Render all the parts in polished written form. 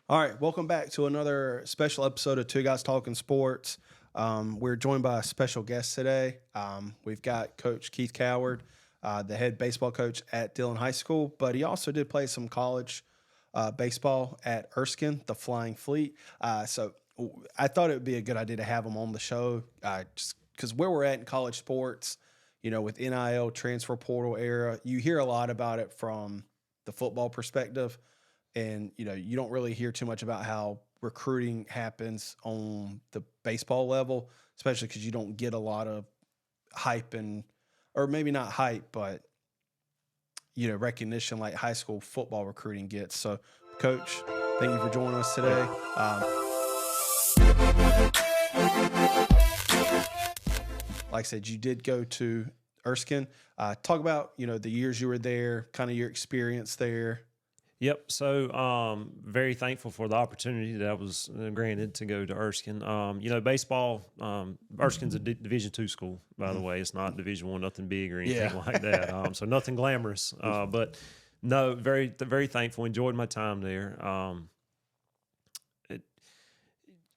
All right, welcome back to another special episode of Two Guys Talking Sports. We're joined by a special guest today. We've got Coach Keith Coward, the head baseball coach at Dillon High School, but he also did play some college baseball at Erskine, the Flying Fleet. So I thought it would be a good idea to have him on the show, just because where we're at in college sports, with NIL, transfer portal era, you hear a lot about it from the football perspective. And, you don't really hear too much about how recruiting happens on the baseball level, especially because you don't get a lot of hype or maybe not hype, but, recognition like high school football recruiting gets. So, Coach, thank you for joining us today. Like I said, you did go to Erskine. Talk about, the years you were there, kind of your experience there. Yep. So, very thankful for the opportunity that I was granted to go to Erskine. Baseball. Erskine's a Division II school, by the way. It's not Division I, nothing big or anything like that. So nothing glamorous. But no, very, very thankful. Enjoyed my time there.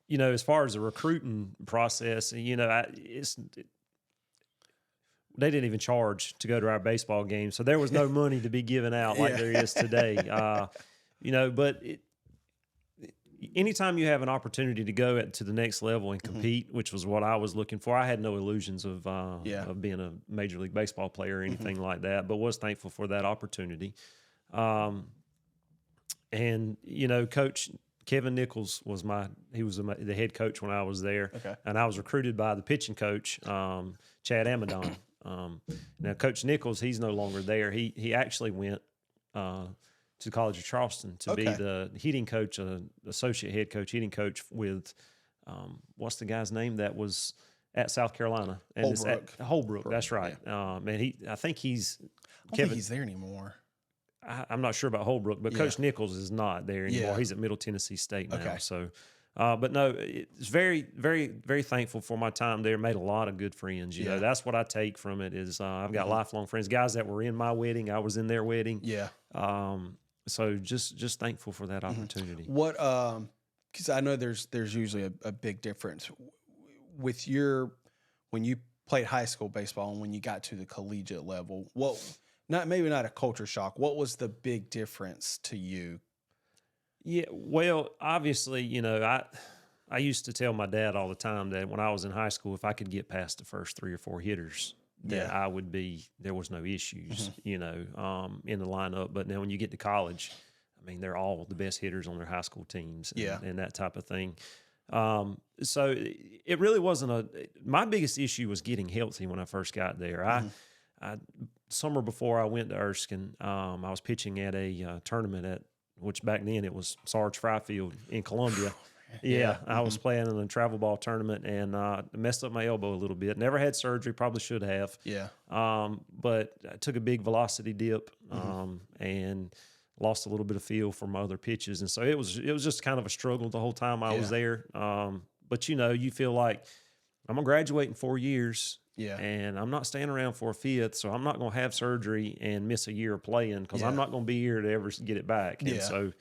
As far as the recruiting process, they didn't even charge to go to our baseball game. So there was no money to be given out like there is today. But anytime you have an opportunity to go to the next level and compete, which was what I was looking for, I had no illusions of being a Major League Baseball player or anything like that, but was thankful for that opportunity. Coach Kevin Nichols was the head coach when I was there. Okay. And I was recruited by the pitching coach, Chad Amadon. Now, Coach Nichols, he's no longer there. He actually went to the College of Charleston to be the hitting coach, associate head coach, hitting coach with what's the guy's name that was at South Carolina? And Holbrook. That's right. Yeah. I think he's. I don't think he's there anymore. I'm not sure about Holbrook, but Coach Nichols is not there anymore. Yeah. He's at Middle Tennessee State now. Okay. So. But no, it's very, very, very thankful for my time there. Made a lot of good friends. You know, that's what I take from it is I've got lifelong friends, guys that were in my wedding. I was in their wedding. Yeah. So just thankful for that opportunity. What, because I know there's usually a big difference with when you played high school baseball and when you got to the collegiate level, maybe not a culture shock. What was the big difference to you? Yeah, well, obviously, I used to tell my dad all the time that when I was in high school, if I could get past the first 3 or 4 hitters, that there was no issues, in the lineup. But now when you get to college, they're all the best hitters on their high school teams and that type of thing. So it really wasn't my biggest issue was getting healthy when I first got there. I summer before I went to Erskine, I was pitching at a tournament which back then it was Sarge Fry Field in Columbia. I was playing in a travel ball tournament and messed up my elbow a little bit. Never had surgery, probably should have. Yeah. But I took a big velocity dip and lost a little bit of feel for my other pitches. And so it was just kind of a struggle the whole time I was there. But you feel like I'm going to graduate in 4 years. Yeah. And I'm not staying around for a 5th, so I'm not going to have surgery and miss a year of playing because I'm not going to be here to ever get it back. And so,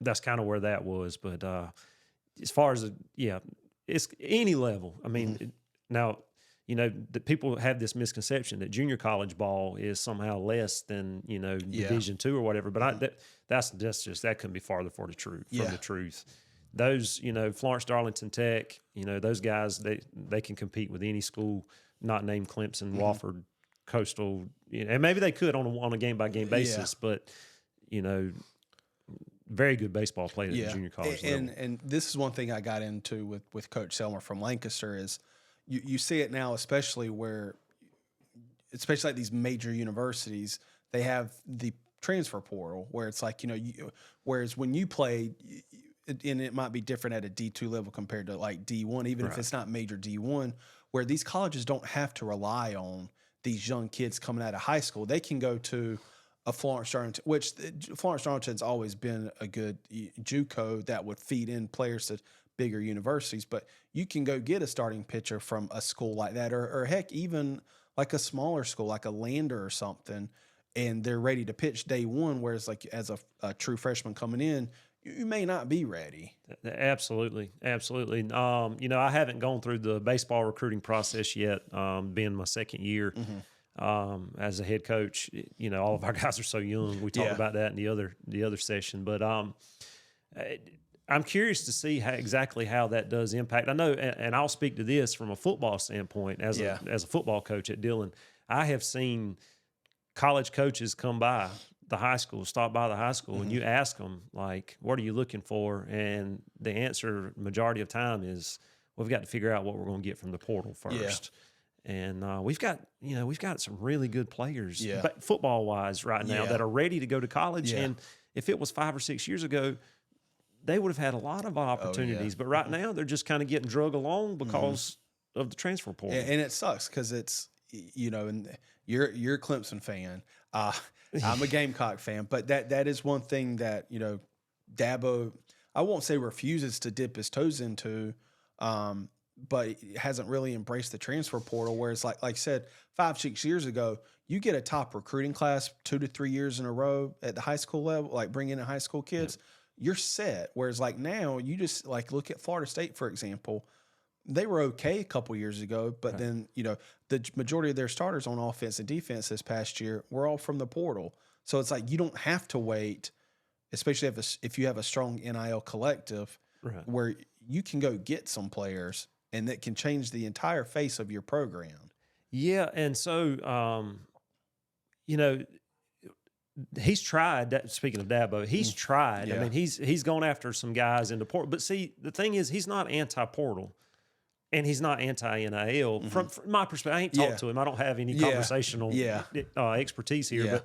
that's kind of where that was. But as far as, it's any level. Now, the people have this misconception that junior college ball is somehow less than, Division II or whatever. But that couldn't be farther from the truth. Those, Florence Darlington Tech, those guys, they can compete with any school not named Clemson, Wofford, Coastal, and maybe they could on a game-by-game basis, but, very good baseball played at the junior college level. And this is one thing I got into with Coach Selmer from Lancaster is you see it now, especially like these major universities, they have the transfer portal where it's like, whereas when you played – and it might be different at a D2 level compared to like D1, even if it's not major D1, where these colleges don't have to rely on these young kids coming out of high school. They can go to a Florence Darlington, which Florence Darlington's always been a good JUCO that would feed in players to bigger universities, but you can go get a starting pitcher from a school like that, or heck, even like a smaller school, like a Lander or something, and they're ready to pitch day one, whereas like as a true freshman coming in, you may not be ready. Absolutely. I haven't gone through the baseball recruiting process yet, being my second year as a head coach. All of our guys are so young. We talked about that in the other session, but I'm curious to see exactly how that does impact. I know, and I'll speak to this from a football standpoint as a football coach at Dillon. I have seen college coaches come by the high school, stop by the high school, and you ask them, like, what are you looking for? And the answer majority of time is, we've got to figure out what we're going to get from the portal first. Yeah. And we've got some really good players, football wise right now, that are ready to go to college. Yeah. And if it was 5 or 6 years ago, they would have had a lot of opportunities. But right now, they're just kind of getting drug along because of the transfer portal. And it sucks because it's, and you're a Clemson fan. I'm a Gamecock fan, but that is one thing that, Dabo, I won't say refuses to dip his toes into, but hasn't really embraced the transfer portal. Whereas like I said, 5, 6 years ago, you get a top recruiting class 2 to 3 years in a row at the high school level, like bringing in high school kids, you're set. Whereas like now you just like look at Florida State, for example. They were okay a couple years ago, but then, the majority of their starters on offense and defense this past year were all from the portal. So it's like you don't have to wait, especially if you have a strong NIL collective where you can go get some players and that can change the entire face of your program. Yeah, and so, he's tried. Speaking of Dabo, he's tried. Yeah. I mean, he's gone after some guys in the portal. But see, the thing is, he's not anti-portal. And he's not anti-NIL. From my perspective, I ain't talked to him. I don't have any conversational expertise here.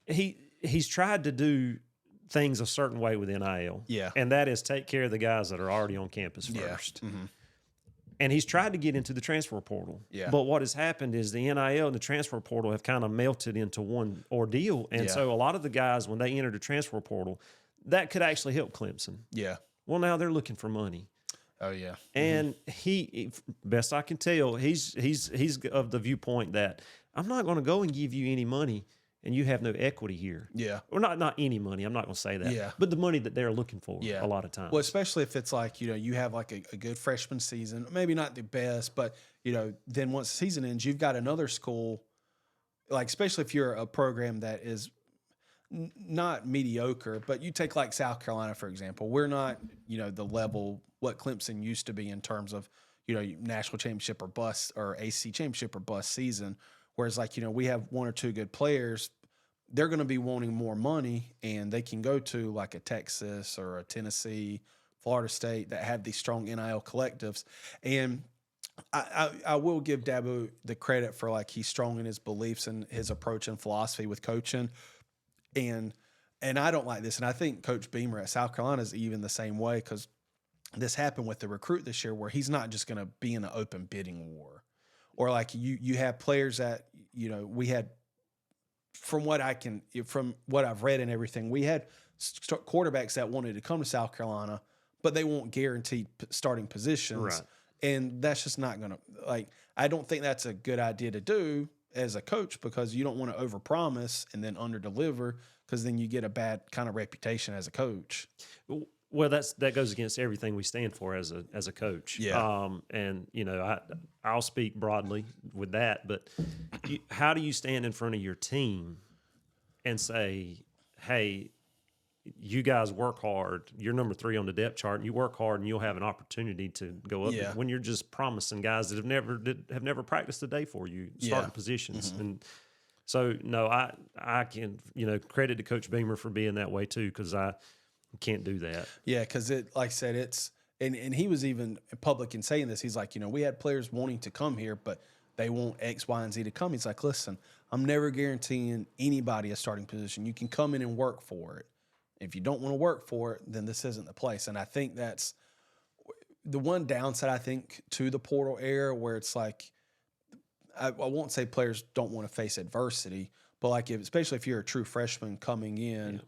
But he's tried to do things a certain way with NIL. Yeah. And that is take care of the guys that are already on campus first. Mm-hmm. And he's tried to get into the transfer portal. Yeah. But what has happened is the NIL and the transfer portal have kind of melted into one ordeal. And so a lot of the guys, when they enter the transfer portal, that could actually help Clemson. Yeah. Well, now they're looking for money. Oh yeah, and he, best I can tell, he's of the viewpoint that I'm not going to go and give you any money, and you have no equity here. Yeah, or not any money. I'm not going to say that. Yeah, but the money that they're looking for. Yeah. A lot of times. Well, especially if it's like you have like a good freshman season, maybe not the best, but then once the season ends, you've got another school, like especially if you're a program that is not mediocre, but you take like South Carolina, for example. We're not, the level what Clemson used to be in terms of, national championship or bust or ACC championship or bust season. Whereas like, we have 1 or 2 good players, they're going to be wanting more money and they can go to like a Texas or a Tennessee, Florida State that have these strong NIL collectives. And I will give Dabo the credit for like, he's strong in his beliefs and his approach and philosophy with coaching. And I don't like this. And I think Coach Beamer at South Carolina is even the same way because this happened with the recruit this year where he's not just going to be in an open bidding war. Or like you have players that, we had, from what I've read and everything, we had quarterbacks that wanted to come to South Carolina, but they won't guarantee starting positions. Right. And that's just not going to, I don't think that's a good idea to do as a coach because you don't want to overpromise and then underdeliver because then you get a bad kind of reputation as a coach. Well, that goes against everything we stand for as a coach. Yeah. And I'll speak broadly with that, but how do you stand in front of your team and say, "Hey, you guys work hard. You're number 3 on the depth chart, and you work hard, and you'll have an opportunity to go up." Yeah. When you're just promising guys that have never practiced a day for you starting positions, and so no, I can credit to Coach Beamer for being that way too because I can't do that. Yeah, because like I said, it's and he was even public in saying this. He's like, we had players wanting to come here, but they want X, Y, and Z to come. He's like, listen, I'm never guaranteeing anybody a starting position. You can come in and work for it. If you don't want to work for it, then this isn't the place. And I think that's the one downside, I think, to the portal era where it's like, I won't say players don't want to face adversity, but like especially if you're a true freshman coming in,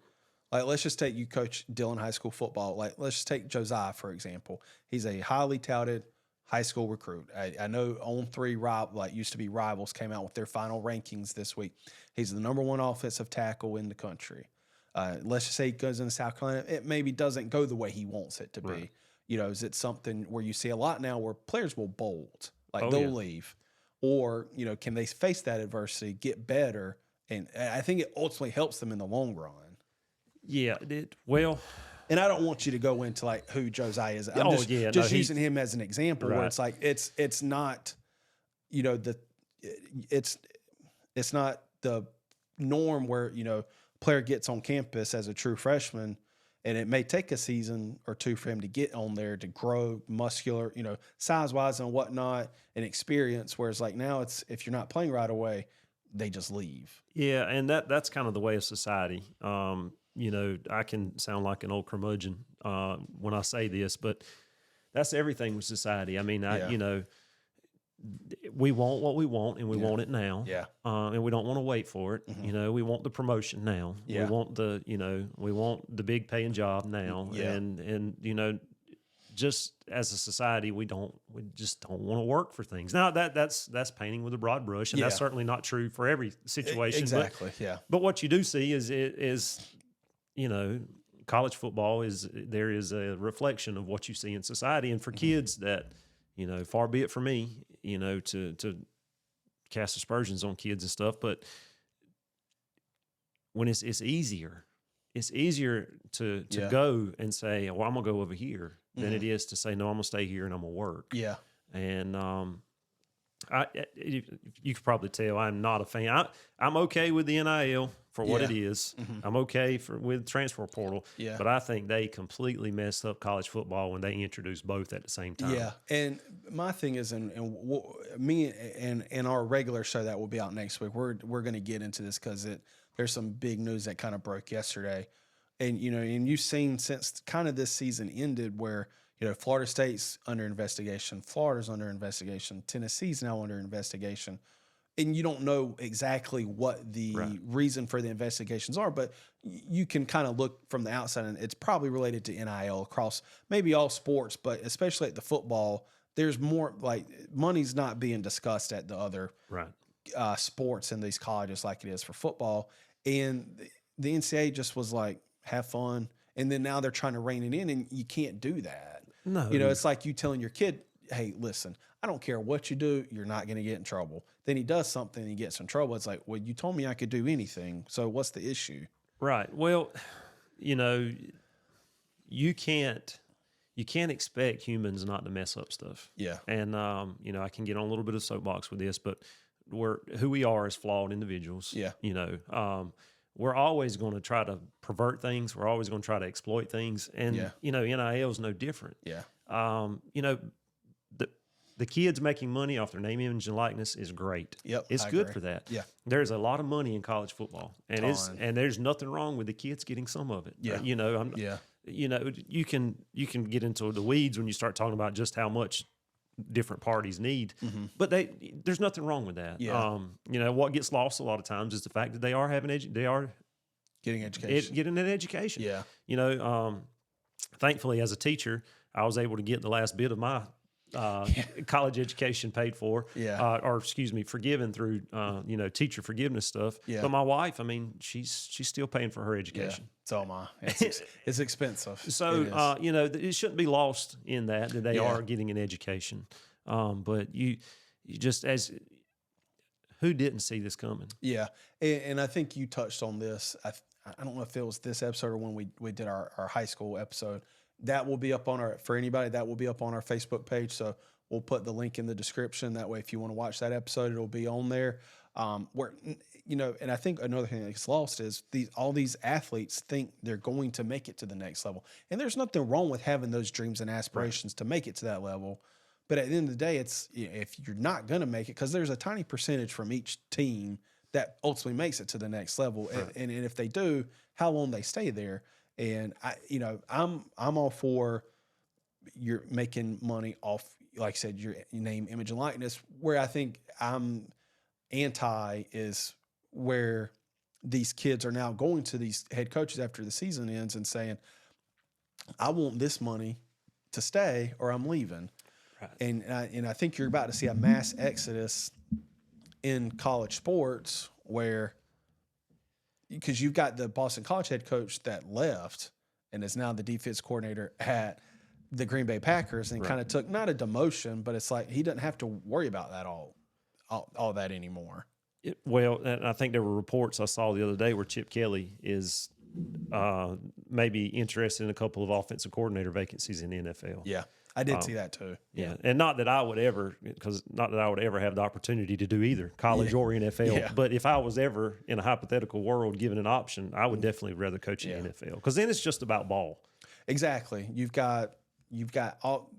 like let's just take you coach Dillon high school football. Like let's just take Josiah, for example. He's a highly touted high school recruit. I know On3 used to be Rivals came out with their final rankings this week. He's the number 1 offensive tackle in the country. Let's just say he goes into South Carolina. It maybe doesn't go the way he wants it to be. You know, is it something where you see a lot now where players will bolt, like they'll leave, or you know, can they face that adversity, get better, and I think it ultimately helps them in the long run. Yeah, well. And I don't want you to go into like who Josiah is. I'm just using him as an example where it's like it's not, you know, it's not the norm where, you know, player gets on campus as a true freshman and it may take a season or two for him to get on there to grow muscular, you know, size wise and whatnot, and experience. Whereas like now it's, if you're not playing right away, they just leave. Yeah. And that's kind of the way of society. You know, I can sound like an old curmudgeon when I say this, but that's everything with society. I mean, you know, we want what we want, and we want it now. Yeah. And we don't want to wait for it. You know, we want the promotion now. Yeah. We want the big paying job now. Yeah. And you know, just as a society, we just don't want to work for things. Now that's painting with a broad brush, and that's certainly not true for every situation. Exactly. But what you do see is you know, college football there is a reflection of what you see in society. And for kids that, you know, far be it for me, you know, to cast aspersions on kids and stuff, but when it's easier to go and say, well, I'm gonna go over here than it is to say, no, I'm gonna stay here and I'm gonna work. Yeah. And you could probably tell I'm not a fan. I'm okay with the NIL for what it is. I'm okay with transfer portal. Yeah. But I think they completely messed up college football when they introduced both at the same time. Yeah. And my thing is, me and our regular show that will be out next week, we're going to get into this because there's some big news that kind of broke yesterday. And, you know, and you've seen since kind of this season ended where, you know, Florida State's under investigation, Florida's under investigation, Tennessee's now under investigation. And you don't know exactly what the reason for the investigations are, but you can kind of look from the outside, and it's probably related to NIL across maybe all sports, but especially at the football, there's more like money's not being discussed at the other sports in these colleges like it is for football. And the NCAA just was like, have fun. And then now they're trying to rein it in, and you can't do that. No. You know, it's like you telling your kid, hey, listen, I don't care what you do, you're not going to get in trouble. Then he does something and he gets in trouble. It's like, well, you told me I could do anything. So what's the issue? Right. Well, you know, you can't expect humans not to mess up stuff. Yeah. And, you know, I can get on a little bit of soapbox with this, but who we are as flawed individuals. Yeah. You know, we're always going to try to pervert things. We're always going to try to exploit things. And, you know, NIL is no different. Yeah. You know, the kids making money off their name, image, and likeness is great. Yep, it's good for that. Yeah, there's a lot of money in college football, and there's nothing wrong with the kids getting some of it. Yeah, you know, you know, you can get into the weeds when you start talking about just how much different parties need, but there's nothing wrong with that. Yeah. You know, what gets lost a lot of times is the fact that they are getting education, getting an education. Yeah, you know, thankfully as a teacher, I was able to get the last bit of my college education paid for, or excuse me, forgiven through, you know, teacher forgiveness stuff. Yeah. But my wife, I mean, she's still paying for her education. Yeah. So am I. It's expensive. So, you know, it shouldn't be lost in that they are getting an education. But you just who didn't see this coming? Yeah. And I think you touched on this. I don't know if it was this episode or when we did our high school episode. That will be up on for anybody, that will be up on our Facebook page. So we'll put the link in the description. That way, if you want to watch that episode, it'll be on there. Where, you know, and I think another thing that gets lost is all these athletes think they're going to make it to the next level. And there's nothing wrong with having those dreams and aspirations to make it to that level. But at the end of the day, it's, you know, if you're not going to make it, because there's a tiny percentage from each team that ultimately makes it to the next level. Right. And if they do, how long they stay there. And I'm all for you're making money off, like I said, your name, image, and likeness. Where I think I'm anti is where these kids are now going to these head coaches after the season ends and saying, I want this money to stay or I'm leaving. Right. And I think you're about to see a mass exodus in college sports where, because you've got the Boston College head coach that left and is now the defense coordinator at the Green Bay Packers, and kind of took not a demotion, but it's like he doesn't have to worry about that all that anymore. Well, and I think there were reports I saw the other day where Chip Kelly is maybe interested in a couple of offensive coordinator vacancies in the NFL. Yeah, I did see that too. Yeah, and not that I would ever have the opportunity to do either, college or NFL. Yeah. But if I was ever in a hypothetical world given an option, I would definitely rather coach in the NFL, because then it's just about ball. Exactly. You've got all,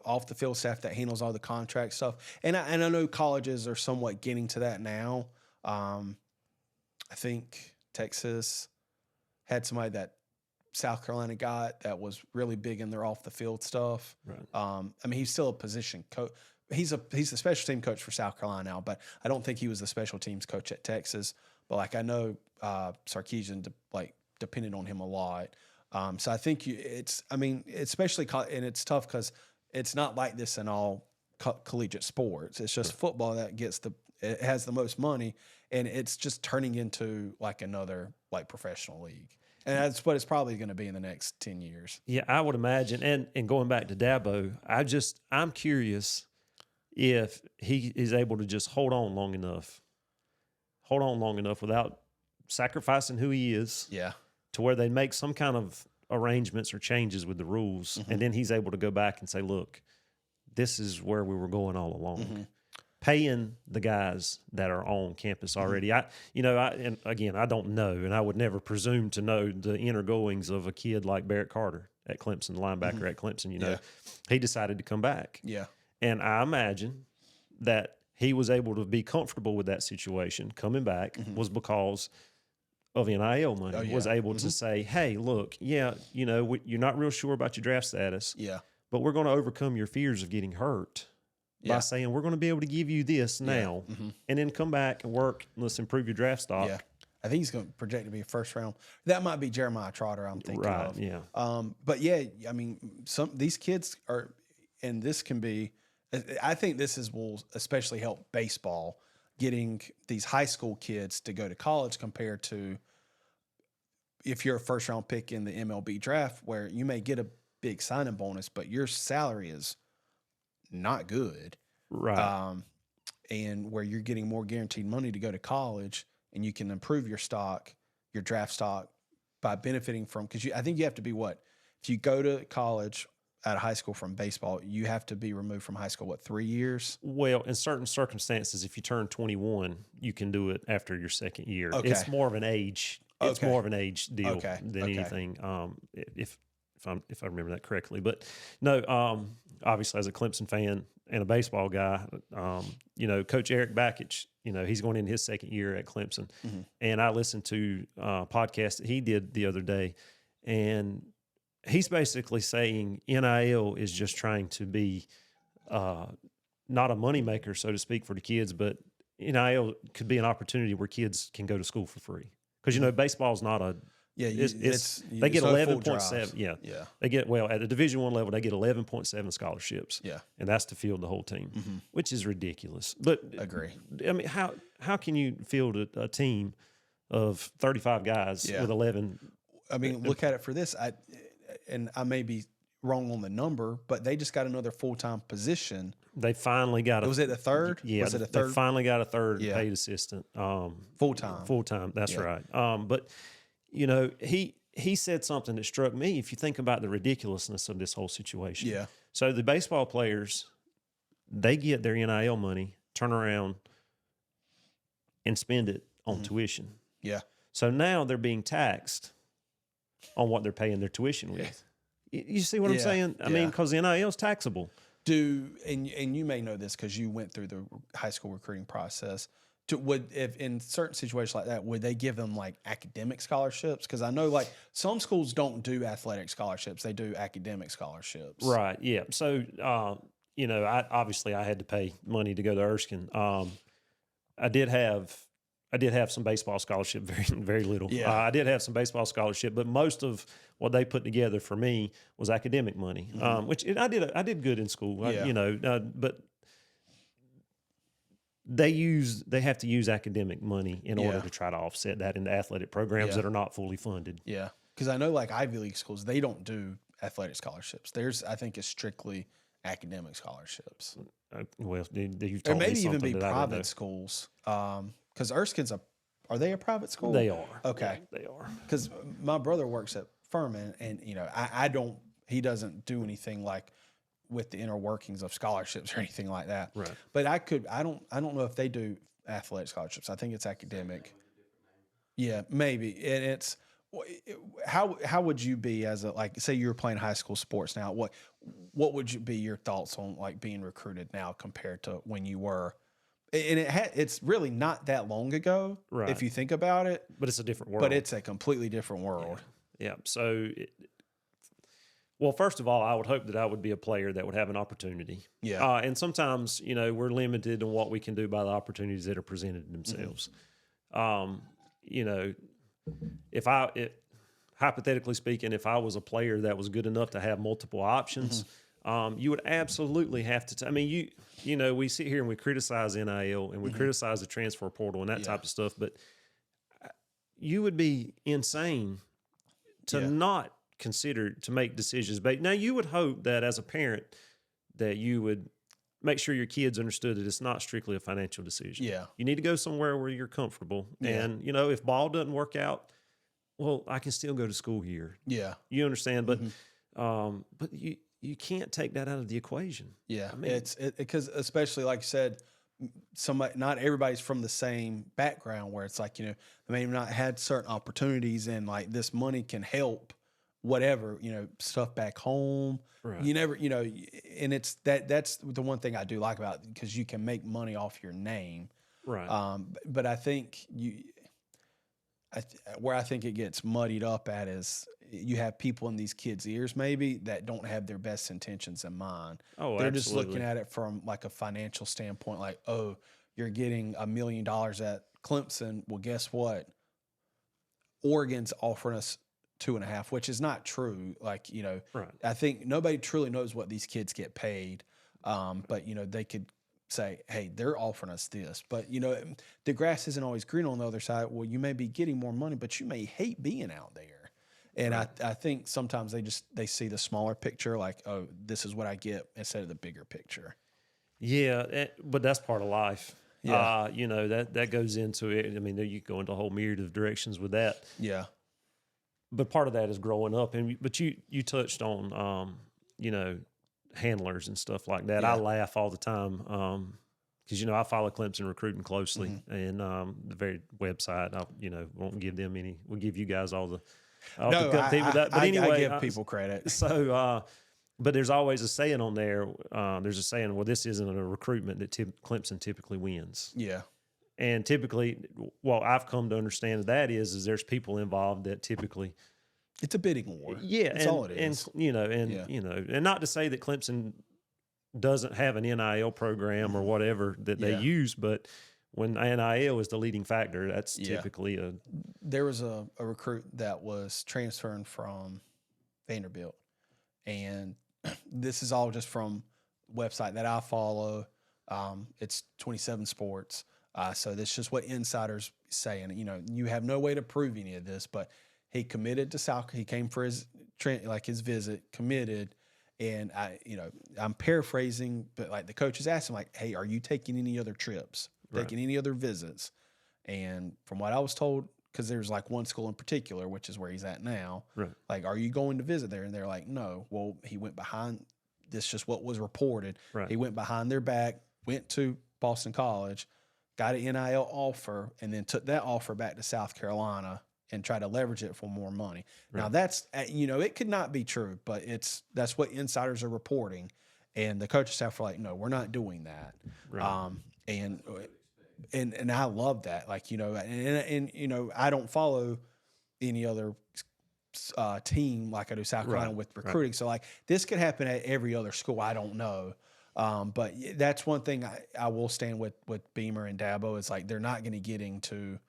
off the field staff that handles all the contract stuff, and I know colleges are somewhat getting to that now. I think Texas had somebody that South Carolina got that was really big in their off the field stuff. Right. I mean, he's still a position coach. He's the special team coach for South Carolina now, but I don't think he was the special teams coach at Texas. But like I know Sarkisian depended on him a lot. So I think especially, and it's tough because it's not like this in all collegiate sports. It's just football that it has the most money, and it's just turning into like another professional league. And that's what it's probably going to be in the next 10 years. Yeah, I would imagine. And going back to Dabo, I'm curious if he is able to just hold on long enough without sacrificing who he is. Yeah. To where they make some kind of arrangements or changes with the rules, and then he's able to go back and say, look, this is where we were going all along. Paying the guys that are on campus already. And again, I don't know, and I would never presume to know the inner goings of a kid like Barrett Carter at Clemson, the linebacker at Clemson. He decided to come back. Yeah. And I imagine that he was able to be comfortable with that situation coming back was because of NIL money, was able to say, hey, look, you're not real sure about your draft status, but we're going to overcome your fears of getting hurt by saying we're going to be able to give you this now, and then come back and work. Let's improve your draft stock. Yeah, I think he's going to project to be a first round. That might be Jeremiah Trotter, I'm thinking of. Yeah. But yeah, I mean, these kids are, and this can be. I think will especially help baseball, getting these high school kids to go to college compared to if you're a first round pick in the MLB draft, where you may get a big signing bonus, but your salary is not good. Right. And where you're getting more guaranteed money to go to college, and you can improve your draft stock by benefiting from, because I think you have to be if you go to college out of high school from baseball, you have to be removed from high school, 3 years? Well, in certain circumstances, if you turn 21, you can do it after your second year. Okay. It's more of an age. It's more of an age deal than anything. If I remember that correctly, but no. Obviously, as a Clemson fan and a baseball guy, Coach Eric Bakich, he's going into his second year at Clemson, and I listened to a podcast that he did the other day, and he's basically saying NIL is just trying to be not a moneymaker, so to speak, for the kids, but NIL could be an opportunity where kids can go to school for free. Because, baseball is not a – they get 11.7. Yeah. They get, at the Division I level, they get 11.7 scholarships. Yeah. And that's to field the whole team, which is ridiculous. But agree. I mean, how can you field a team of 35 guys with 11? I mean, look at it for this. I may be wrong on the number, but they just got another full-time position. They finally got was it a third? Yeah, was it a third? They finally got a third paid assistant. Full-time. Full-time, that's right. But, he said something that struck me. If you think about the ridiculousness of this whole situation. Yeah. So the baseball players, they get their NIL money, turn around and spend it on tuition. Yeah. So now they're being taxed on what they're paying their tuition with. You see what I'm saying? I mean, because the NIL is taxable. And you may know this because you went through the high school recruiting process. If in certain situations like that, would they give them academic scholarships? Because I know some schools don't do athletic scholarships; they do academic scholarships. Right. Yeah. So I had to pay money to go to Erskine. I did have I did have some baseball scholarship, very, very little. Yeah. I did have some baseball scholarship, but most of what they put together for me was academic money, which I did good in school, Yeah. but they have to use academic money in order to try to offset that into athletic programs that are not fully funded. Yeah. Because I know like Ivy League schools, they don't do athletic scholarships. Theirs, I think, is strictly academic scholarships. Well, you Or told me maybe even something be that I didn't know. private schools. Because Erskine's are they a private school? They are. Okay. Yeah, they are. Because my brother works at Furman, and I don't. He doesn't do anything like with the inner workings of scholarships or anything like that. Right. But I don't know if they do athletic scholarships. I think it's academic. Yeah, maybe. And it's how would you be as a, like, say you were playing high school sports now? What would you be your thoughts on like being recruited now compared to when you were? And it's really not that long ago, Right. if you think about it. But it's a different world. But it's a completely different world. Yeah. So, well, first of all, I would hope that I would be a player that would have an opportunity. Yeah. And sometimes, we're limited in what we can do by the opportunities that are presented themselves. If hypothetically speaking, if I was a player that was good enough to have multiple options, you would absolutely have to. We sit here and we criticize NIL and we criticize the transfer portal and that type of stuff, but you would be insane to not consider to make decisions. But now you would hope that as a parent that you would make sure your kids understood that it's not strictly a financial decision. Yeah. You need to go somewhere where you're comfortable. Yeah. And, if ball doesn't work out, well, I can still go to school here. Yeah. You understand? But but you can't take that out of the equation. Yeah. I mean, It's because especially like you said, not everybody's from the same background where it's like, they may have not had certain opportunities, and like this money can help whatever, stuff back home. Right. You never, and it's that's the one thing I do like about it, because you can make money off your name. right. But I think where I think it gets muddied up at is you have people in these kids' ears maybe that don't have their best intentions in mind. Oh, They're just absolutely. looking at it from like a financial standpoint, like, oh, you're getting $1 million at Clemson. Well, guess what? Oregon's offering us 2.5, which is not true. Like, Right. I think nobody truly knows what these kids get paid. But they could say, hey, they're offering us this, but the grass isn't always green on the other side. Well, you may be getting more money, but you may hate being out there. And I think sometimes they see the smaller picture, like, oh, this is what I get, instead of the bigger picture. Yeah, but that's part of life. Yeah. That goes into it. I mean, you go into a whole myriad of directions with that. Yeah. But part of that is growing up. But you touched on, handlers and stuff like that. Yeah. I laugh all the time because, I follow Clemson recruiting closely, and the very website, won't give them any. We'll give you guys all the No, compete with that. But I anyway, give people credit. So, but there's always a saying on there. There's a saying, well, this isn't a recruitment that Clemson typically wins. Yeah. And typically, what I've come to understand that is there's people involved that typically. It's a bidding war. Yeah, that's all it is. And not to say that Clemson doesn't have an NIL program or whatever that they use, but when NIL is the leading factor, that's typically a. There was a recruit that was transferring from Vanderbilt, and this is all just from the website that I follow. It's 27 Sports. So this is just what insiders saying. You have no way to prove any of this, but he committed to South. He came for his visit, committed, and I'm paraphrasing, but like the coaches asked him, like, "Hey, are you taking any other trips? Taking any other visits?" And from what I was told, because there's like one school in particular, which is where he's at now. Right. Like, are you going to visit there? And they're like, no. Well, he went behind. This is just what was reported. Right. He went behind their back, went to Boston College, got an NIL offer, and then took that offer back to South Carolina and tried to leverage it for more money. Right. Now that's, it could not be true, but that's what insiders are reporting. And the coaching staff were like, no, we're not doing that. Right. And I love that. Like, and I don't follow any other team like I do South Carolina with recruiting. So like this could happen at every other school. I don't know. But that's one thing I will stand with Beamer and Dabo is like they're not going to get into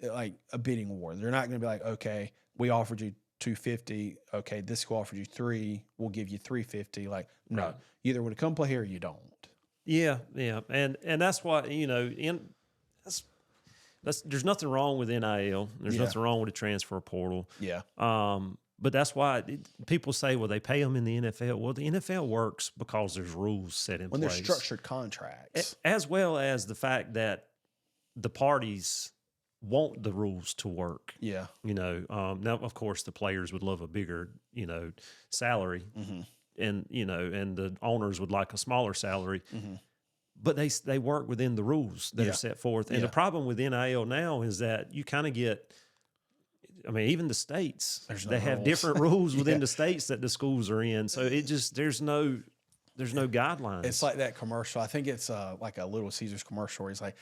like a bidding war. They're not going to be like, okay, we offered you 250. Okay, this school offered you 3. We'll give you 350. Like, no, Right. you either would come play here or you don't. Yeah, and that's why there's nothing wrong with NIL. There's nothing wrong with the transfer portal. Yeah. But that's why people say, well, they pay them in the NFL. Well, the NFL works because there's rules set in When place. there's structured contracts. As well as the fact that the parties want the rules to work. Yeah. Now, of course, the players would love a bigger, salary. Mm-hmm. And, and the owners would like a smaller salary. Mm-hmm. But they work within the rules that are set forth. And the problem with NIL now is that you kind of get, even the states, they have different rules within the states that the schools are in. So it just, there's no guidelines. It's like that commercial. I think it's like a Little Caesars commercial where he's like,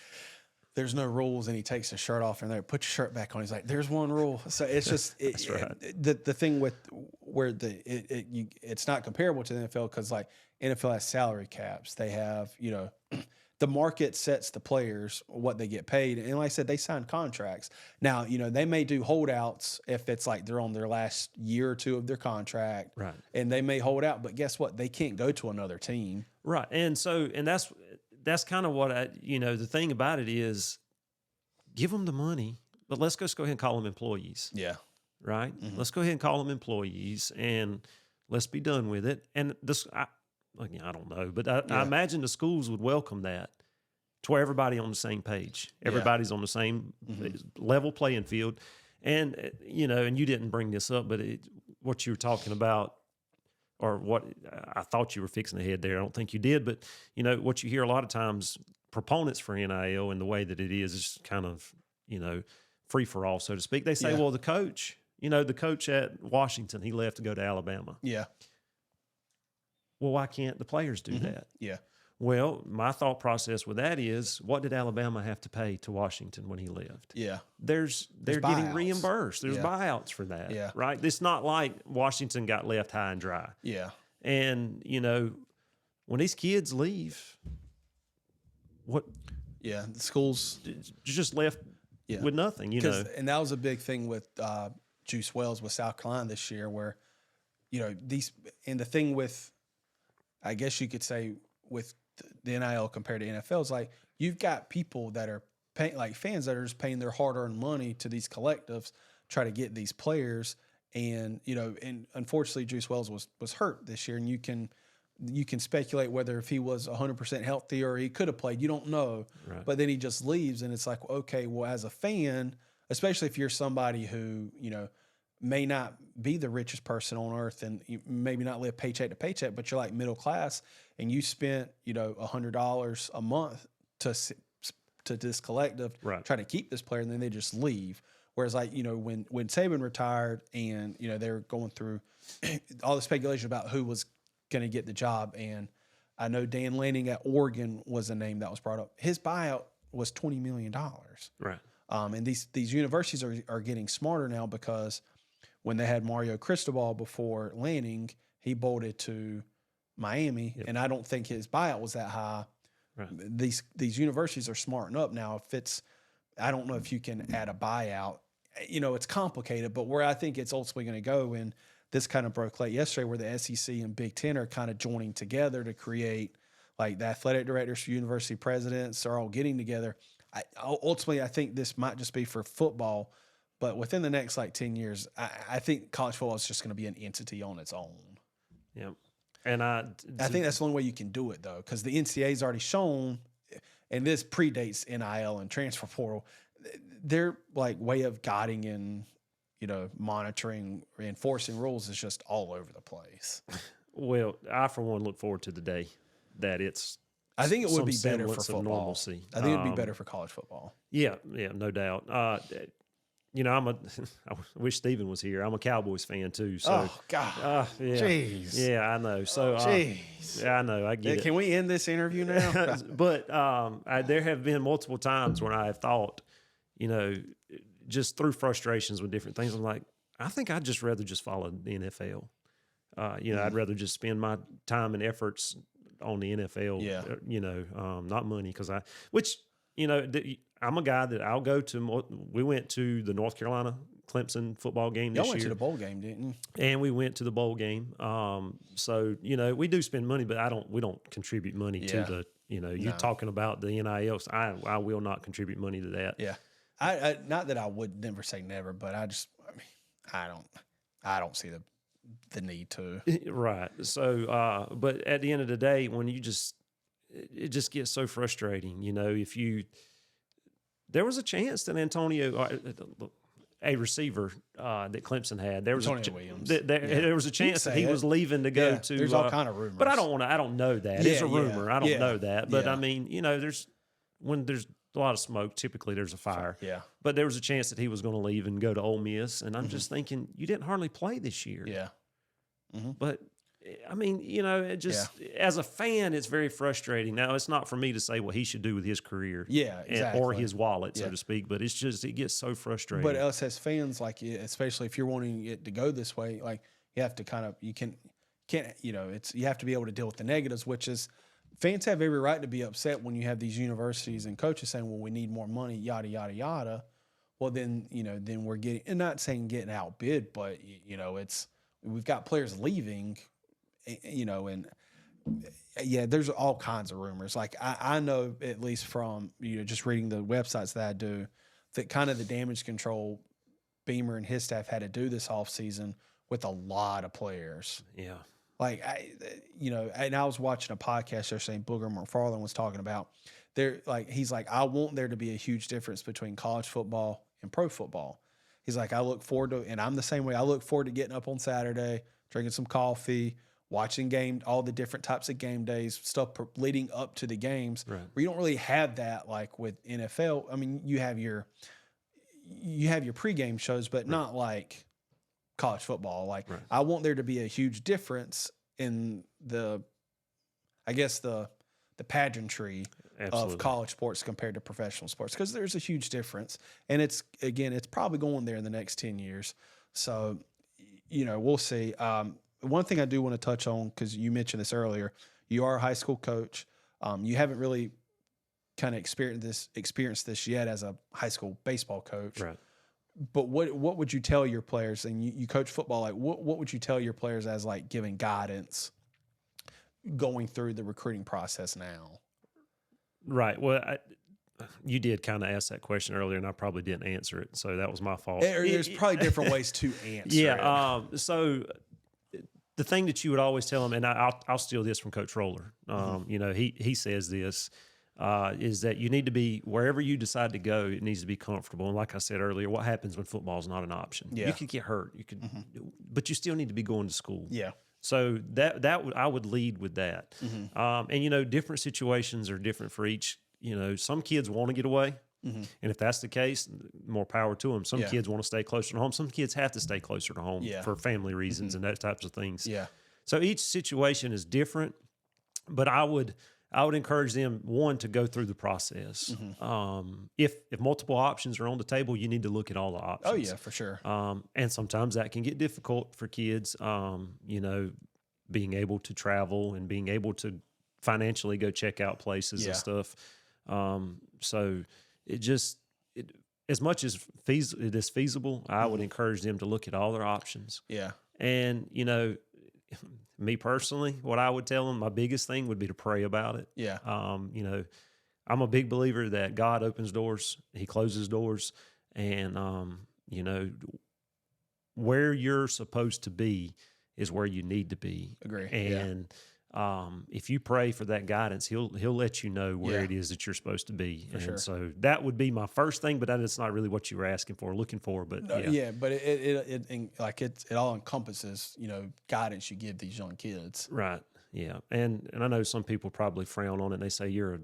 there's no rules, and he takes his shirt off and they put your shirt back on. He's like, there's one rule. So it's just That's right. The thing with where it's not comparable to the NFL because like NFL has salary caps. They have the market sets the players what they get paid, and like I said, they sign contracts. Now they may do holdouts if it's like they're on their last year or two of their contract, Right? And they may hold out, but guess what? They can't go to another team, right? And that's kind of what the thing about it is, give them the money, but let's just go ahead and call them employees. Yeah. Right. Mm-hmm. Let's go ahead and call them employees and let's be done with it. And I don't know, but I imagine the schools would welcome that to where everybody on the same page, everybody's on the same level playing field. And, and you didn't bring this up, but what you were talking about, or what I thought you were fixing the head there. I don't think you did, but what you hear a lot of times, proponents for NIL and the way that it is kind of, free for all, so to speak. They say, well, the coach at Washington, he left to go to Alabama. Yeah. Well, why can't the players do that? Yeah. Well, my thought process with that is, what did Alabama have to pay to Washington when he left? Yeah. They're getting buyouts. reimbursed. There's buyouts for that. Yeah. Right. It's not like Washington got left high and dry. Yeah. And, when these kids leave, what? Yeah. The schools just left with nothing, And that was a big thing with Juice Wells with South Carolina this year where, and the thing with, I guess you could say with the NIL compared to NFL is like, you've got people that are paying, like fans that are just paying their hard-earned money to these collectives, try to get these players. And, and unfortunately Juice Wells was hurt this year, and you can speculate whether if he was 100% healthy or he could have played. You don't know. Right. But then he just leaves, and it's like, okay, well, as a fan, especially if you're somebody who, may not be the richest person on earth and you maybe not live paycheck to paycheck, but you're like middle class and you spent, $100 a month to this collective, trying to keep this player, and then they just leave. Whereas like, when Saban retired and, they were going through all the speculation about who was going to get the job. And I know Dan Lanning at Oregon was a name that was brought up. His buyout was $20 million. Right. And these universities are getting smarter now because when they had Mario Cristobal before Lanning, he bolted to Miami, and I don't think his buyout was that high. Right. These universities are smarting up now. I don't know if you can add a buyout. It's complicated, but where I think it's ultimately going to go, and this kind of broke late yesterday, where the SEC and Big Ten are kind of joining together to create, like the athletic directors for university presidents are all getting together. Ultimately, I think this might just be for football, but within the next 10 years, I think college football is just going to be an entity on its own. Yeah. And I think that's the only way you can do it, though, because the NCAA's already shown, and this predates NIL and transfer portal, their way of guiding and, monitoring, enforcing rules is just all over the place. Well, I, for one, look forward to the day that I think it would be better for football. normalcy. I think it would be better for college football. Yeah, no doubt. I wish Steven was here. I'm a Cowboys fan too. So, oh God, yeah, jeez, yeah, I know. So, jeez, yeah, I know. I get it. Can we end this interview now? But there have been multiple times when I have thought, just through frustrations with different things, I'm like, I think I'd just rather just follow the NFL. I'd rather just spend my time and efforts on the NFL. Yeah. Not money I'm a guy that I'll go to. We went to the North Carolina Clemson football game this Y'all went year. to the bowl game, didn't you? And we went to the bowl game. So we do spend money, but we don't contribute money to the. You're talking about the NIL. I will not contribute money to that. Yeah, I not that I would never say never, but I don't see the need to. Right. So, but at the end of the day, when it just gets so frustrating. There was a chance that Antonio, a receiver that Clemson had, there was Williams. There was a chance that he was leaving to go to. There's all kind of rumors, but I don't know that. It's a rumor. I don't know that. But when there's a lot of smoke, typically there's a fire. Yeah. But there was a chance that he was going to leave and go to Ole Miss, and I'm just thinking, you didn't hardly play this year. Yeah. Mm-hmm. But as a fan, it's very frustrating. Now, it's not for me to say what he should do with his career, exactly. or his wallet, so to speak. But it gets so frustrating. But us as fans, especially if you're wanting it to go this way, you have to you have to be able to deal with the negatives, which is fans have every right to be upset when you have these universities and coaches saying, well, we need more money, yada, yada, yada. Well, then we're getting, and not saying getting outbid, but we've got players leaving. And there's all kinds of rumors. I know, at least from, just reading the websites that I do, that kind of the damage control Beamer and his staff had to do this offseason with a lot of players. Yeah. And I was watching a podcast there saying Booger McFarland was talking about he's like, I want there to be a huge difference between college football and pro football. He's like, I look forward to, and I'm the same way. I look forward to getting up on Saturday, drinking some coffee, watching all the different types of game days, stuff leading up to the games. Right. Where you don't really have that with NFL. I mean, you have your pregame shows, but not like college football. I want there to be a huge difference in the pageantry Absolutely. of college sports compared to professional sports, because there's a huge difference, and it's probably going there in the next 10 years. So, we'll see. One thing I do want to touch on, because you mentioned this earlier, you are a high school coach. You haven't really kind of experienced this yet as a high school baseball coach. Right. But what would you tell your players? And you coach football. What would you tell your players as giving guidance going through the recruiting process now? Right. Well, you did kind of ask that question earlier, and I probably didn't answer it, so that was my fault. There's probably different ways to answer. Yeah. So the thing that you would always tell them, and I'll steal this from Coach Roller. He says this is that you need to be, wherever you decide to go, it needs to be comfortable. And like I said earlier, what happens when football is not an option? Yeah. You could get hurt. You could, but you still need to be going to school. Yeah. So I would lead with that. And different situations are different for each. Some kids want to get away. And if that's the case, more power to them. Some kids want to stay closer to home. Some kids have to stay closer to home for family reasons and that types of things. Yeah. So each situation is different, but I would encourage them, one, to go through the process. If multiple options are on the table, you need to look at all the options. Oh yeah, for sure. And sometimes that can get difficult for kids. Being able to travel and being able to financially go check out places and stuff. So as much as it is feasible, I would encourage them to look at all their options. Yeah. And, me personally, what I would tell them, my biggest thing would be to pray about it. Yeah. I'm a big believer that God opens doors, He closes doors, and, where you're supposed to be is where you need to be. Agree. And if you pray for that guidance, he'll let you know where it is that you're supposed to be. For sure. So that would be my first thing, but that is not really what you were asking for, looking for. But but it all encompasses guidance you give these young kids. Right. Yeah. And I know some people probably frown on it and they say you're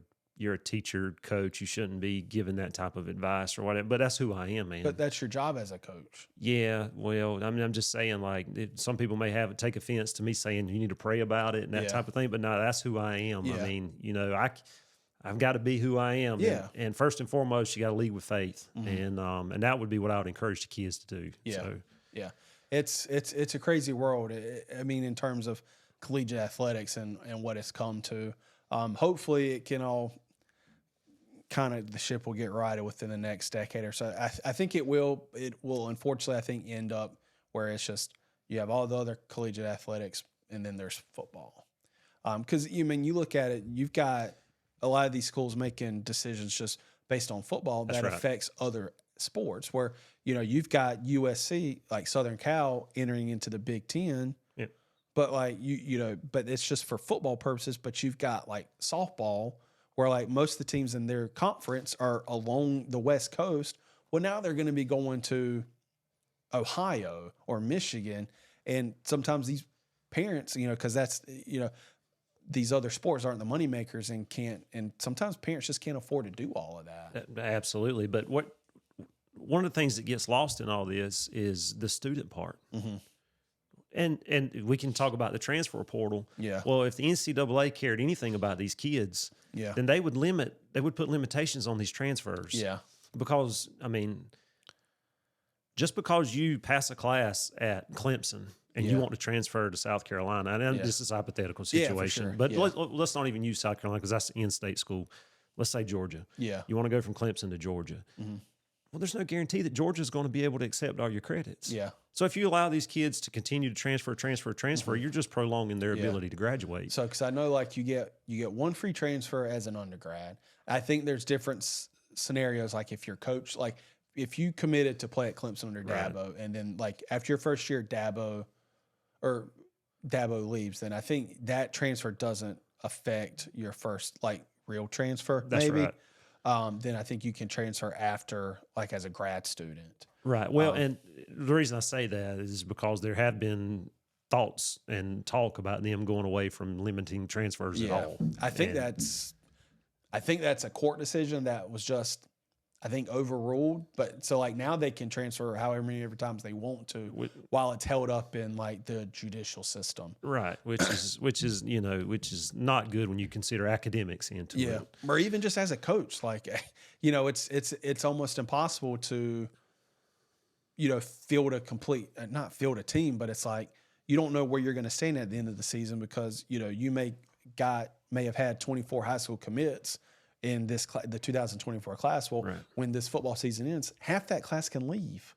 a teacher, coach, you shouldn't be giving that type of advice or whatever. But that's who I am, man. But that's your job as a coach. Yeah, well, I'm just saying, some people may take offense to me saying you need to pray about it and that type of thing. But no, that's who I am. Yeah. I mean, I've got to be who I am. Yeah. And first and foremost, you got to lead with faith, and that would be what I would encourage the kids to do. Yeah. So. Yeah. It's a crazy world. I mean, in terms of, collegiate athletics and what it's come to. Hopefully it can all kind of, the ship will get righted within the next decade or so. I think it will. It will, unfortunately, I think, end up where it's just you have all the other collegiate athletics and then there's football. Because you look at it, you've got a lot of these schools making decisions just based on football that affects other sports. Where you've got USC, like Southern Cal, entering into the Big Ten. Yep. But like but it's just for football purposes. But you've got like softball, where like most of the teams in their conference are along the West Coast. Well, now they're going to be going to Ohio or Michigan, and sometimes these parents, because that's these other sports aren't the money makers and sometimes parents just can't afford to do all of that. Absolutely, but one of the things that gets lost in all this is the student part. Mm-hmm. And we can talk about the transfer portal. Yeah. Well, if the NCAA cared anything about these kids, then they would put limitations on these transfers. Yeah. Because, just because you pass a class at Clemson and you want to transfer to South Carolina, and this is a hypothetical situation, but let's not even use South Carolina because that's the in-state school. Let's say Georgia. Yeah. You want to go from Clemson to Georgia. Mm-hmm. Well, there's no guarantee that Georgia's going to be able to accept all your credits. Yeah. So if you allow these kids to continue to transfer, mm-hmm. you're just prolonging their ability to graduate. So, because I know like you get one free transfer as an undergrad. I think there's different scenarios. Like if your coach, like if you committed to play at Clemson under Dabo, and then like after your first year, Dabo leaves, then I think that transfer doesn't affect your first like real transfer. That's maybe. Right. Then I think you can transfer after, like as a grad student. Right. Well, and the reason I say that is because there have been thoughts and talk about them going away from limiting transfers at all. I think that's a court decision that was just, I think, overruled. But so like now they can transfer however many times they want to, while it's held up in like the judicial system. Right. Which is not good when you consider academics into it. Or even just as a coach, like, it's almost impossible to, not field a team, but it's like, you don't know where you're going to stand at the end of the season because, you may have had 24 high school commits in the 2024 class. Well, when this football season ends, half that class can leave.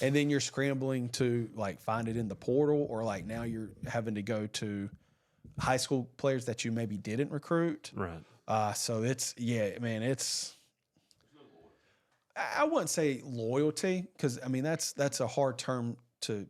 And then you're scrambling to like find it in the portal, or like now you're having to go to high school players that you maybe didn't recruit. Right. So it's, I wouldn't say loyalty, because that's a hard term to,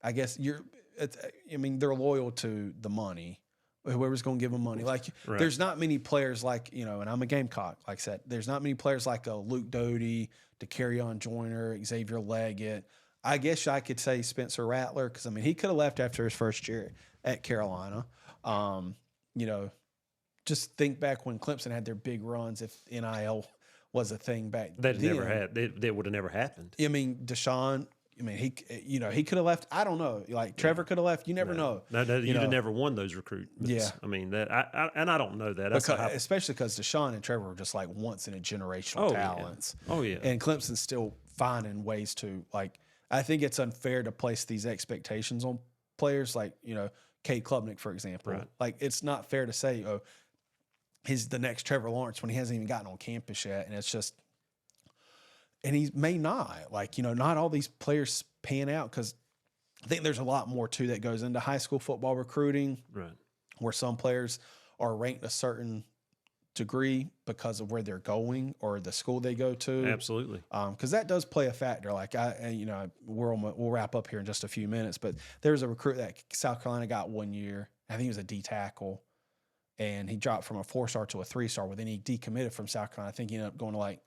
I guess they're loyal to the money. Whoever's going to give them money. Like, there's not many players like, and I'm a Gamecock, like I said, there's not many players like a Luke Doty, DeCarrion Joyner, Xavier Leggett. I guess I could say Spencer Rattler, because, he could have left after his first year at Carolina. Just think back when Clemson had their big runs, if NIL was a thing back then. That would have never happened. Deshaun, he could have left. I don't know. Like Trevor could have left. You never know. No, you'd have never won those recruitments. Yeah. I don't know that. Especially because Deshaun and Trevor were just like once in a generational talents. Yeah. Oh yeah. And Clemson's still finding ways to, like, I think it's unfair to place these expectations on players like, Cade Klubnik, for example. Right. Like, it's not fair to say, he's the next Trevor Lawrence when he hasn't even gotten on campus yet. And it's just, and he may not, like, not all these players pan out, because I think there's a lot more too that goes into high school football recruiting, where some players are ranked a certain degree because of where they're going or the school they go to. Absolutely. Because that does play a factor. Like, we'll wrap up here in just a few minutes, but there's a recruit that South Carolina got one year. I think he was a D tackle, and he dropped from a 4-star to a 3-star. Well, then he decommitted from South Carolina. I think he ended up going to like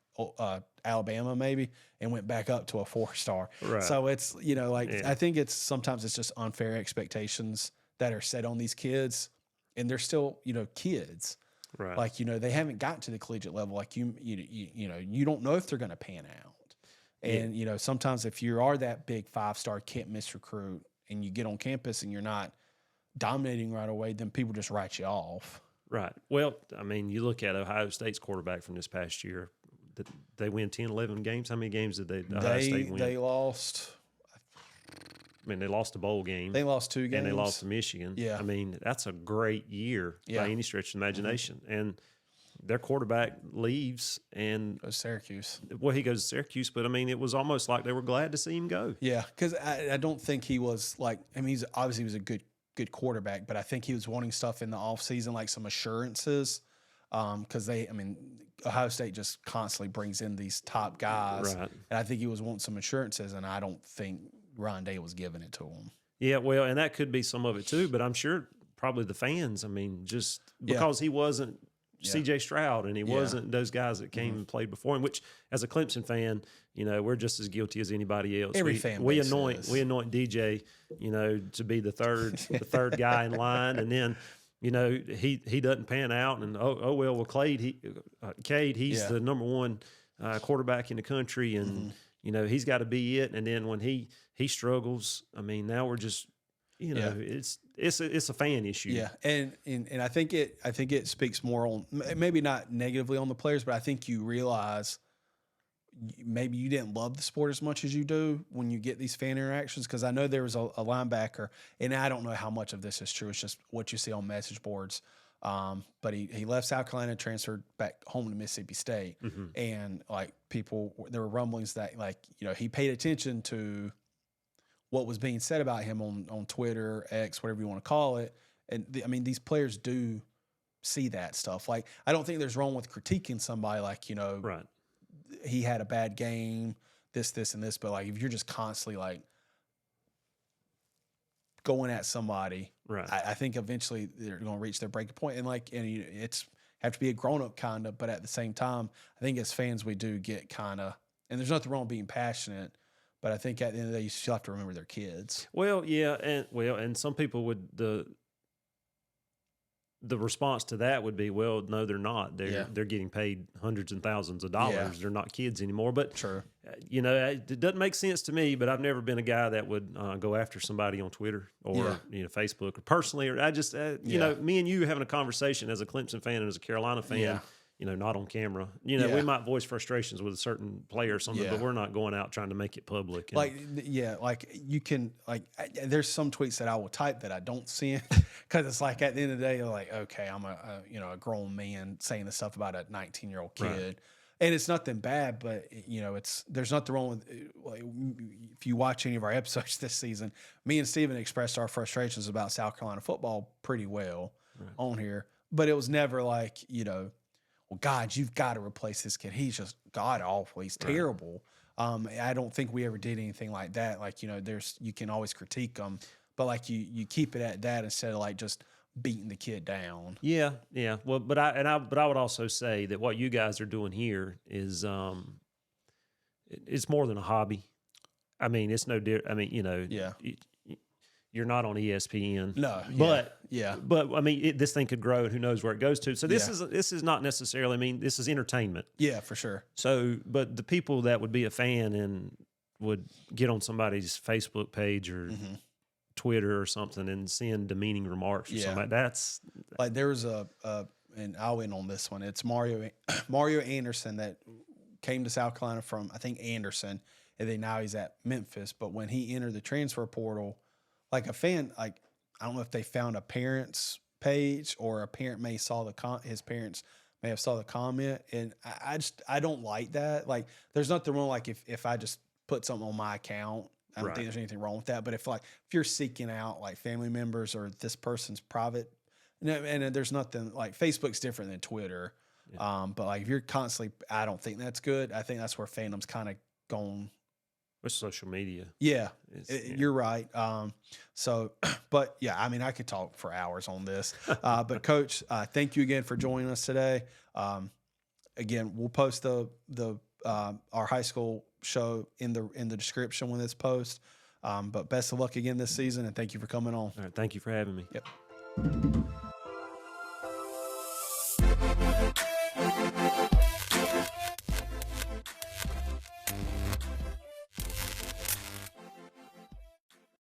Alabama maybe, and went back up to a 4-star. Right. So it's, I think sometimes it's just unfair expectations that are set on these kids, and they're still, kids. Right. Like, they haven't gotten to the collegiate level. Like you don't know if they're going to pan out. And, sometimes if you are that big 5-star can't miss recruit and you get on campus and you're not dominating right away, then people just write you off. Right. Well, you look at Ohio State's quarterback from this past year. They win 10, 11 games. How many games did Ohio State win? They lost. I mean, they lost a bowl game. They lost 2 games. And they lost to Michigan. Yeah. I mean, that's a great year by any stretch of the imagination. And their quarterback leaves and goes Syracuse. Well, he goes to Syracuse, but I mean, it was almost like they were glad to see him go. Yeah, because I don't think he was like. I mean, he was a good quarterback, but I think he was wanting stuff in the offseason, like some assurances. Because Ohio State just constantly brings in these top guys, Right. And I think he was wanting some assurances, and I don't think Ryan Day was giving it to him. Yeah, well, and that could be some of it too, but I'm sure probably the fans. I mean, just because he wasn't C.J. Stroud and he wasn't those guys that came and played before him. Which, as a Clemson fan, we're just as guilty as anybody else. Every fan base we anoint DJ, to be the third guy in line, and then. He doesn't pan out, and Cade, he's the number one quarterback in the country, and he's got to be it. And then when he struggles, I mean, now we're just, it's a fan issue. Yeah, and I think it speaks more on, maybe not negatively on the players, but I think you realize maybe you didn't love the sport as much as you do when you get these fan interactions. Because I know there was a linebacker, and I don't know how much of this is true. It's just what you see on message boards. But he left South Carolina, transferred back home to Mississippi State, and like there were rumblings that he paid attention to what was being said about him on Twitter, X, whatever you want to call it. And these players do see that stuff. Like, I don't think there's wrong with critiquing somebody right. He had a bad game, this, and this. But, like, if you're just constantly, like, going at somebody, right. I think eventually they're going to reach their breaking point. And it's have to be a grown-up kind of. But at the same time, I think as fans we do get kind of – and there's nothing wrong with being passionate. But I think at the end of the day, you still have to remember their kids. Well, yeah. And some people would – the response to that would be, well, no, they're not. They're getting paid hundreds and thousands of dollars. Yeah. They're not kids anymore. But sure, it doesn't make sense to me. But I've never been a guy that would go after somebody on Twitter or Facebook or personally. Or I just me and you having a conversation as a Clemson fan and as a Carolina fan. Yeah. Not on camera. We might voice frustrations with a certain player or something, but we're not going out trying to make it public. And you can there's some tweets that I will type that I don't see because it's like at the end of the day, you're like, okay, I'm a grown man saying this stuff about a 19-year-old kid. Right. And it's nothing bad, but there's nothing wrong with if you watch any of our episodes this season, me and Steven expressed our frustrations about South Carolina football pretty well on here, but it was never like, well, God, you've got to replace this kid. He's just god awful. He's terrible. I don't think we ever did anything like that. Like, you can always critique them, but like you keep it at that instead of like just beating the kid down. Yeah. Well, but I would also say that what you guys are doing here is it's more than a hobby. I mean, it's no different. I mean, you're not on ESPN. No, but I mean, this thing could grow, and who knows where it goes to. So this is not necessarily. I mean, this is entertainment. Yeah, for sure. So, but the people that would be a fan and would get on somebody's Facebook page or Twitter or something and send demeaning remarks or something, that's like there was and I'll end on this one. It's Mario Anderson that came to South Carolina from, I think, Anderson, and then now he's at Memphis. But when he entered the transfer portal, like a fan, like I don't know if they found a parent's page or a parent may saw his parents may have saw the comment, and I don't like that. Like, there's nothing wrong. Like if I just put something on my account, I don't think there's anything wrong with that. But if you're seeking out like family members or this person's private, and there's nothing like Facebook's different than Twitter. Yeah. But like if you're constantly, I don't think that's good. I think that's where fandom's kind of gone. With social media. Yeah, you're right. But yeah, I mean, I could talk for hours on this. But Coach, thank you again for joining us today. Again, we'll post our high school show in the description when this posts. But best of luck again this season, and thank you for coming on. All right, thank you for having me. Yep.